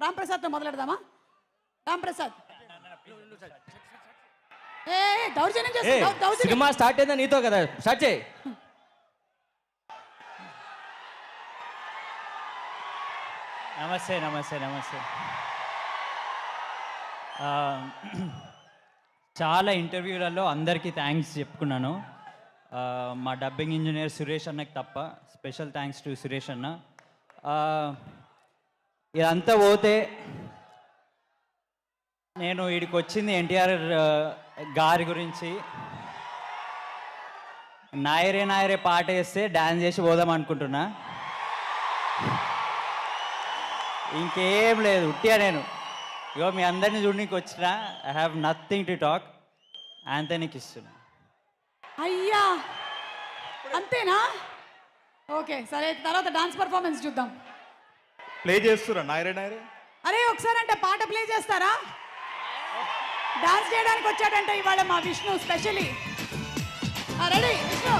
రామ్ ప్రసాద్తో మొదలెడదామా? రామ్ ప్రసాద్ ఏ దౌర్జన్యం చేస్తా దౌర్జన్యం. సినిమా స్టార్ట్ అయిందా నీతో కదా, స్టార్ట్ చేయి. నమస్తే నమస్తే నమస్తే. చాలా ఇంటర్వ్యూలలో అందరికీ థ్యాంక్స్ చెప్పుకున్నాను. మా డబ్బింగ్ ఇంజనీర్ సురేష్ అన్నకి తప్ప స్పెషల్ థ్యాంక్స్ టు సురేష్ అన్న. ఇదంతా పోతే నేను వీడికి వచ్చింది ఎన్టీఆర్ గారి గురించి. నాయరే నాయరే పాట వేస్తే డ్యాన్స్ చేసి పోదాం అనుకుంటున్నా. ఇంకేం లేదు, ఉట్టిగా నేను ఇగో మీ అందరినీ చూడడానికి వచ్చిన. I have nothing to talk. ఆంథనీకి ఇస్తున్నా. అయ్యా అంతేనా? ఓకే సరే, తర్వాత డాన్స్ పర్ఫార్మెన్స్ చూద్దాం. ప్లే చేస్తురా నాయరే నాయరే? అరే ఒకసారి అంటే పాట ప్లే చేస్తారా? డాన్స్ చేయడానికి వచ్చాడంటే ఇవాళ మా విష్ణు స్పెషలీ. రెడీ విష్ణు?